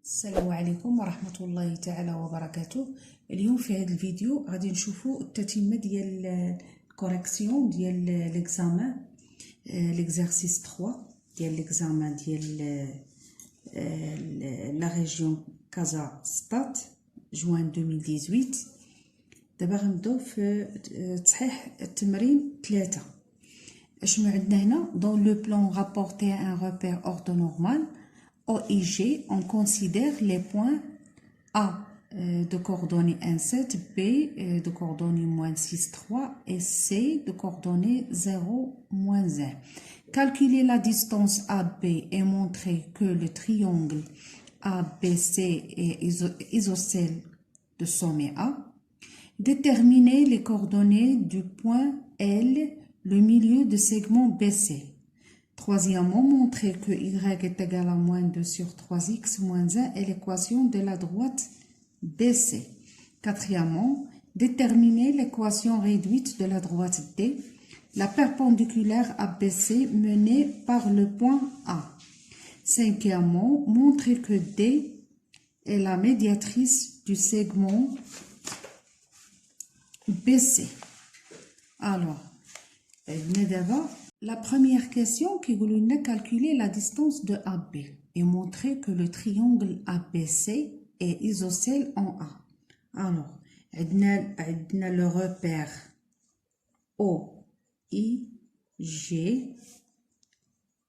السلام عليكم ورحمة الله تعالى وبركاته. اليوم في هذا الفيديو غادي نشوفوا التتمة ديال الكوريكسيون ديال ليكزامان ليكزارسيس 3 ديال ليكزامان ديال لا ريجيون كازا ستات جوان 2018. دابا غنبداو في تصحيح التمرين 3. اشنو عندنا هنا؟ dans le plan rapporter un repère orthonormal OIG, on considère les points A de coordonnées 1, 7, B de coordonnées moins 6, 3 et C de coordonnées 0, moins 1. Calculer la distance AB et montrer que le triangle ABC est isocèle de sommet A. Déterminer les coordonnées du point L, le milieu de segment BC. Troisièmement, montrer que y est égal à moins 2 sur 3x moins 1 est l'équation de la droite BC. Quatrièmement, déterminer l'équation réduite de la droite D, la perpendiculaire à BC menée par le point A. Cinquièmement, montrer que D est la médiatrice du segment BC. Alors, d'abord, la première question qui veut nous calculer la distance de AB et montrer que le triangle ABC est isocèle en A. Alors, on a le repère OIG,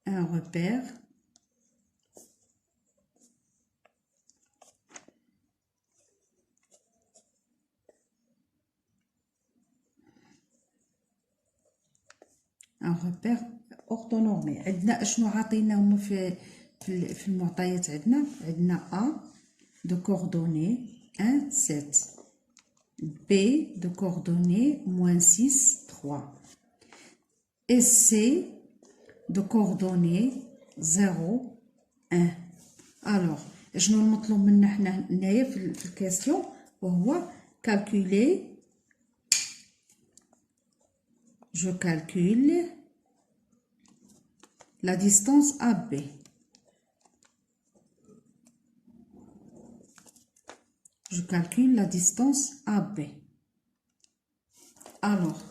un repère orthonormé. عندنا اشنو عطيناهم في المعطيات عندنا A de coordonnées 1 7 B de coordonnées moins 6 3 et C de coordonnées 0 1. alors اشنو المطلوب منا حنا هنايا في الكاستيون وهو calculer. Je calcule la distance AB. Je calcule la distance AB. Alors,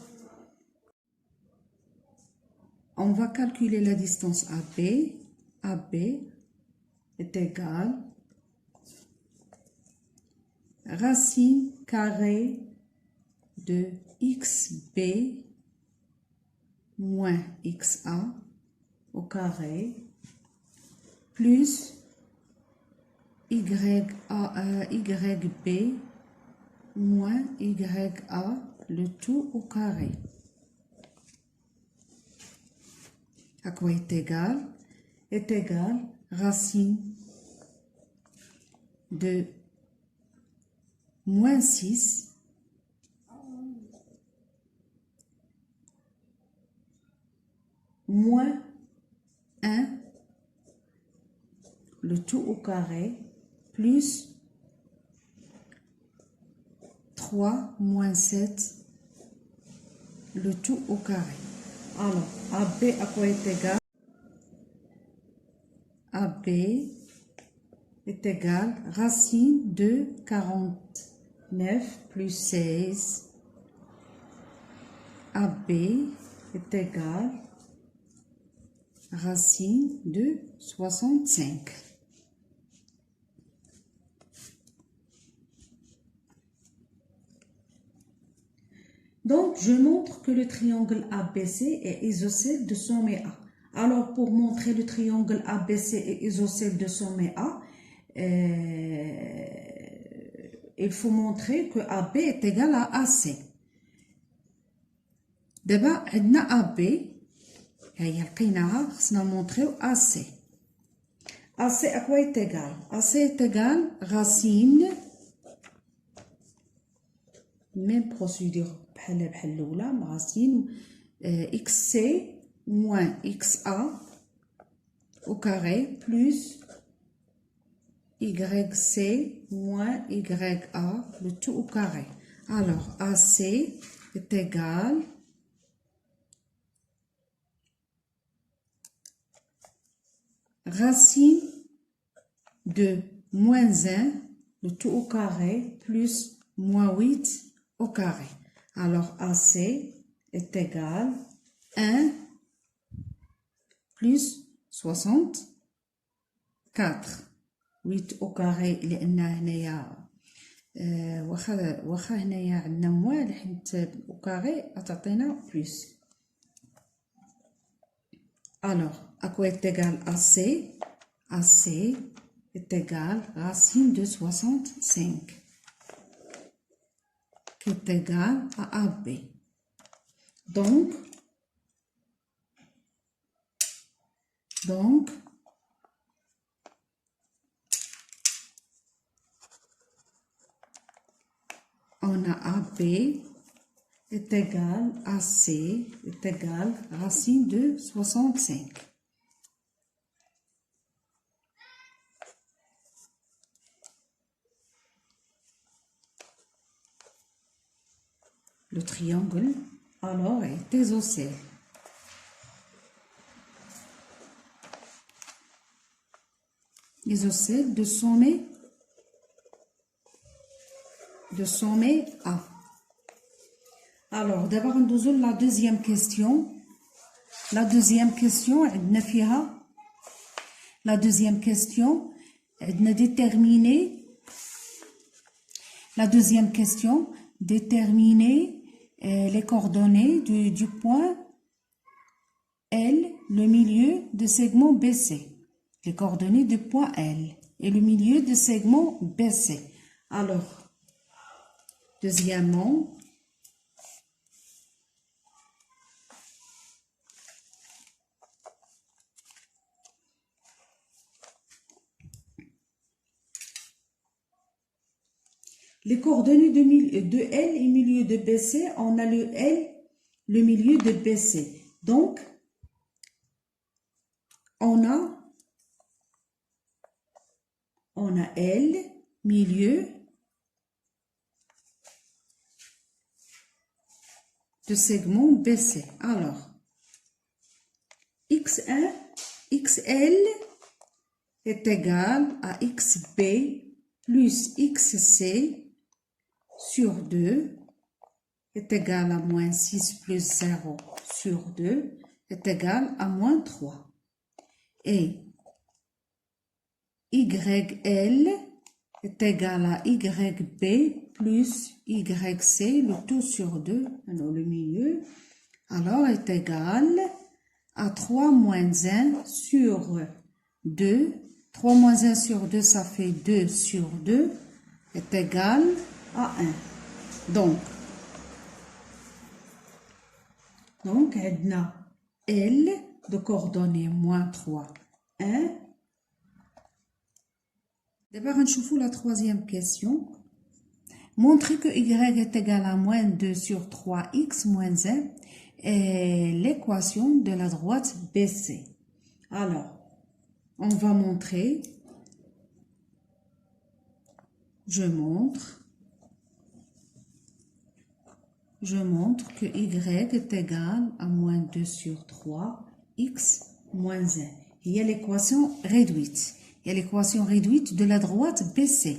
on va calculer la distance AB. AB est égal racine carrée de XB moins XA au carré plus YB moins YA le tout au carré. À quoi est égal? Est égal racine de moins 6 moins 1, le tout au carré, plus 3 moins 7, le tout au carré. Alors, AB à quoi est égal? AB est égal racine de 49 plus 16. AB est égal racine de 65. Donc, je montre que le triangle ABC est isocèle de sommet A. Alors, pour montrer le triangle ABC est isocèle de sommet A, il faut montrer que AB est égal à AC. D'abord, on a AB. هي لقيناها خصنا نمونطريو AC. AC à quoi est égal? AC est égal racine même procédure بحال الاولى racine XC moins XA au carré plus YC moins YA le tout au carré. Alors AC est égal racine de moins 1, le tout au carré, plus moins 8 au carré. Alors, AC est égal à 1 plus 64. 8 au carré لأن هنايا واخا هنايا عندنا موال حيت au carré تعطينا plus. Alors, à quoi est égal AC? AC est égal racine de 65 qui est égal à AB. Donc, on a AB est égal à C est égal racine de 65. Le triangle alors est isocèle. Isocèle de sommet A. Alors, d'abord, on doit la deuxième question. La deuxième question, déterminer les coordonnées du point L, le milieu de segment BC. Les coordonnées du point L et le milieu de segment BC. Alors, deuxièmement, les coordonnées de L et milieu de BC, on a le L, le milieu de BC. Donc, on a L, milieu de segment BC. Alors, X1, XL est égal à XB plus XC sur 2 est égal à moins 6 plus 0 sur 2 est égal à moins 3. Et YL est égal à YB plus YC, le tout sur 2, alors le milieu, alors est égal à 3 moins 1 sur 2. 3 moins 1 sur 2, ça fait 2 sur 2, est égal à 1. Donc, on a L de coordonnées moins 3, 1. D'abord, on va la troisième question. Montrer que Y est égal à moins 2 sur 3x moins 1 est l'équation de la droite BC. Alors, on va montrer, je montre que Y est égal à moins 2 sur 3x moins 1. Il y a l'équation réduite. Il y a l'équation réduite de la droite BC.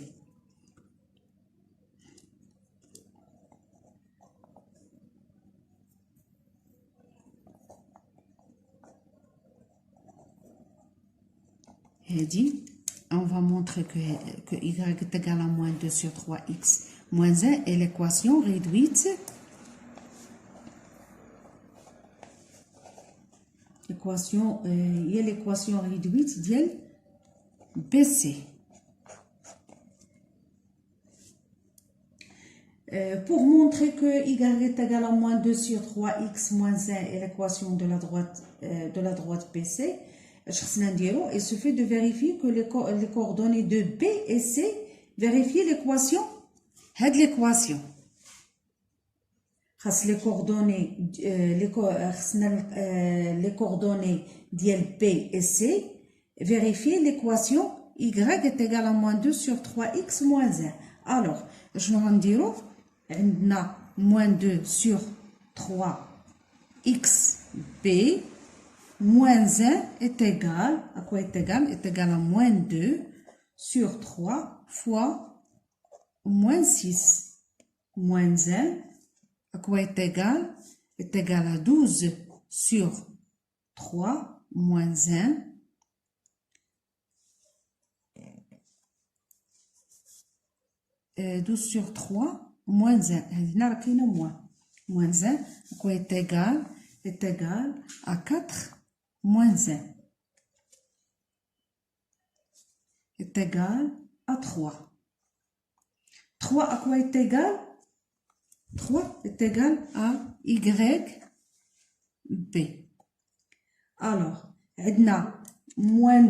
Et dit, on va montrer que Y est égal à moins 2 sur 3x moins 1 est l'équation réduite. Il y a l'équation réduite de BC. Pour montrer que Y est égal à moins 2 sur 3x moins 1 est l'équation de la droite BC, il suffit de vérifier que les coordonnées de B et C, vérifier l'équation. Les coordonnées de B et C, vérifier l'équation Y est égal à moins 2 sur 3x moins 1. Alors, je vais dire, on a moins 2 sur 3xb moins 1 est égal, à quoi est égal? Est égal à moins 2 sur 3 fois moins 6. Moins 1, à quoi est égal? Est égal à 12 sur 3 moins 1. 12 sur 3 moins 1. هنا راه كاينه moins 1 à quoi est égal à 4 moins 1 est égal à 3. 3 à quoi est égal? 3 est égal à y b. Alors, عندنا moins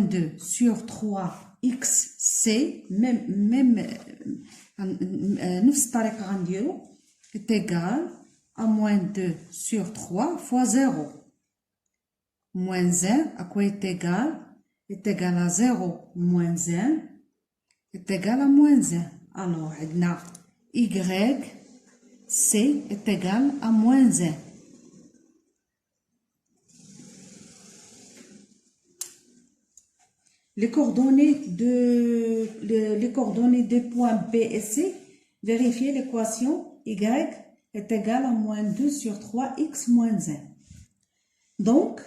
2 sur 3 xc même نفس الطريقة غنديرو est égal à moins 2 sur 3 fois 0. Moins 1 à quoi est égal? Est égal à 0 moins 1 est égal à moins 1. Alors, عندنا y c est égal à moins 1. Les coordonnées des points B et C, vérifiez l'équation y est égale à moins 2 sur 3x moins 1. Donc,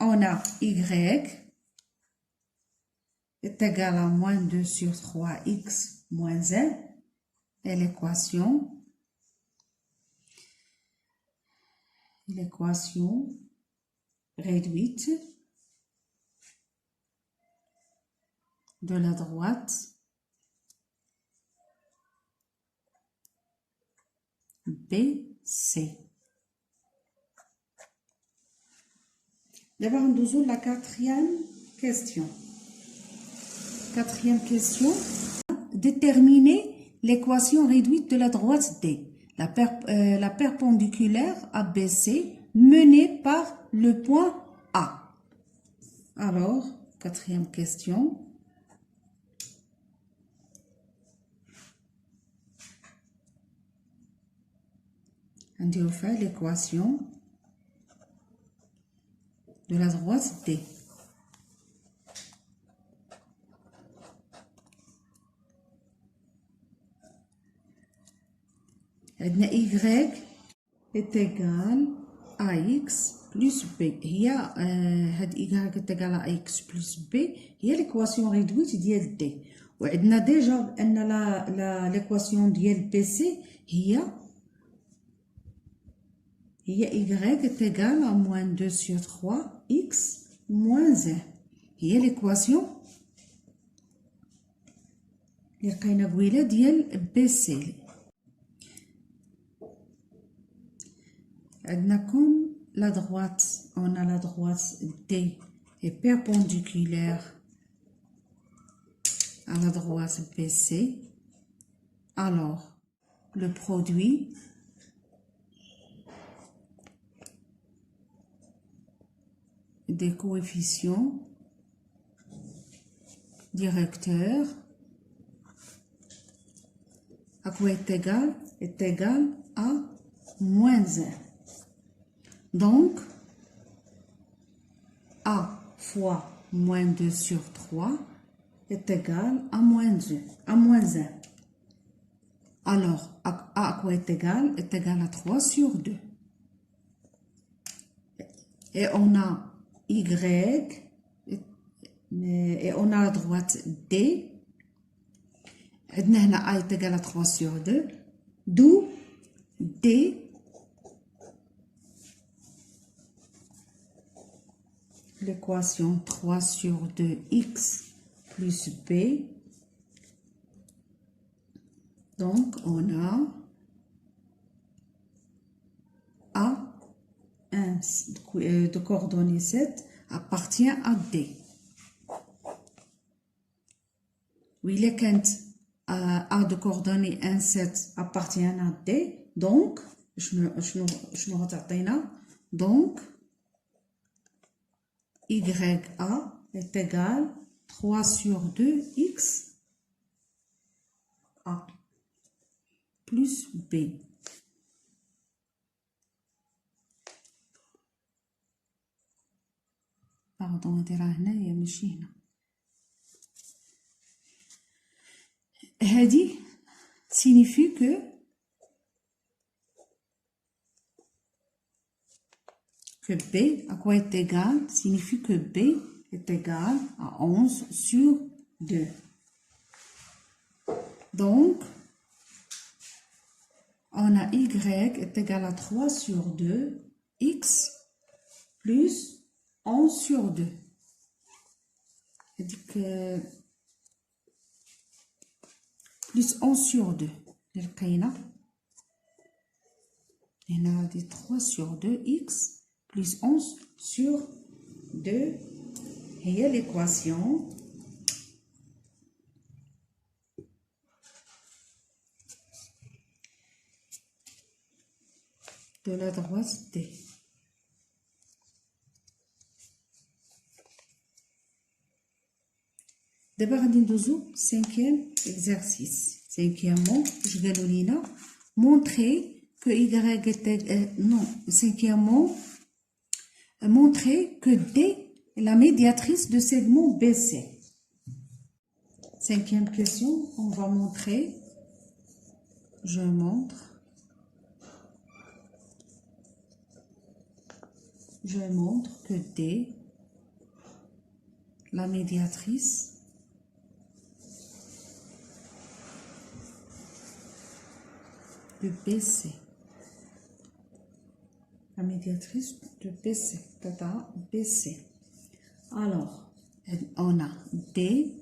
on a y est égal à moins 2 sur 3x moins 1 et l'équation réduite de la droite BC. D'abord, nous avons la quatrième question. Déterminer l'équation réduite de la droite D, la perpendiculaire à BC menée par le point A. Alors, quatrième question. On fait l'équation de la droite D. y est égal à x plus b. هي هاد y est égal à x plus b هي l'équation réduite ديال d. وعندنا ديجا ان l'équation ديال BC هي y est égal à moins 2 sur 3 x moins 1. هي l'équation اللي لقينا قبيله ديال BC. Comme la droite, on a la droite D est perpendiculaire à la droite BC. Alors, le produit des coefficients directeurs à quoi est égal à moins 1. Donc, A fois moins 2 sur 3 est égal à moins 1. Alors, A à quoi est égal? Est égal à 3 sur 2. Et on a Y, et on a la droite D. عندنا A est égal à 3 sur 2. D'où D l'équation 3 sur 2x plus b. Donc, on a A1 de coordonnées 7 appartient à D. Oui, les quintes A de coordonnées 1, 7 appartient à D. Donc, je me donc, YA est égal à 3 sur 2 x A plus B. دونك نديرها هنايا ماشي هنا. هادي signifie que B à quoi est égal, signifie que B est égal à 11 sur 2. Donc, on a Y est égal à 3 sur 2, X plus 11 sur 2. C'est-à-dire que plus 11 sur 2. On a dit 3 sur 2, X plus 11 sur 2. Et l'équation de la droite D. D'abord, on a cinquième exercice. Cinquièmement, je vais vous montrer que Y est non, cinquièmement, montrer que D est la médiatrice de segment BC. Cinquième question, on va montrer. Je montre. Je montre que D, la médiatrice de BC. La médiatrice de BC. Tata BC. Alors, on a D,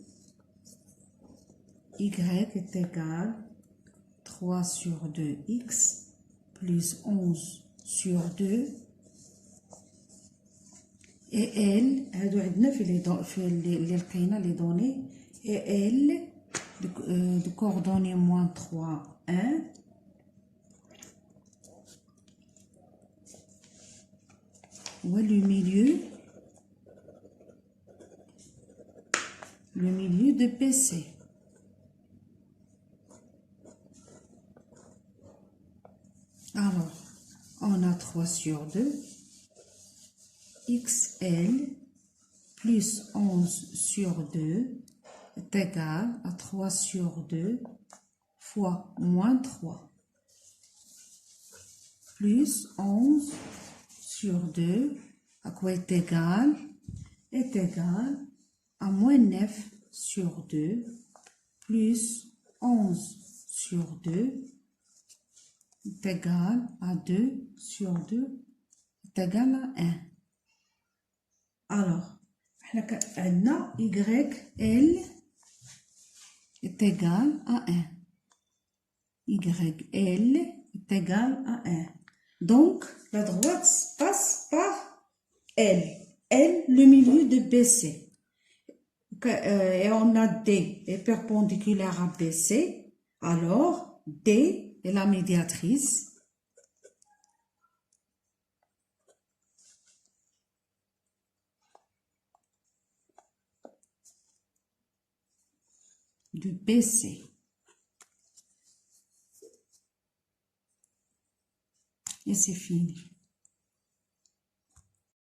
Y est égal 3 sur 2 X plus 11 sur 2. Et L, les données, et L, de coordonnées moins 3, 1. Où est le milieu de PC. Alors, on a 3 sur 2. XL plus 11 sur 2 est égal à 3 sur 2 fois moins 3 plus 11 sur 2 à quoi est égal à moins 9 sur 2 plus 11 sur 2 est égal à 2 sur 2 est égal à 1. Alors, YL est égal à 1. YL est égal à 1. Donc, la droite passe par L. L, le milieu de BC. Et on a D est perpendiculaire à BC. Alors, D est la médiatrice. De BC. Et c'est fini.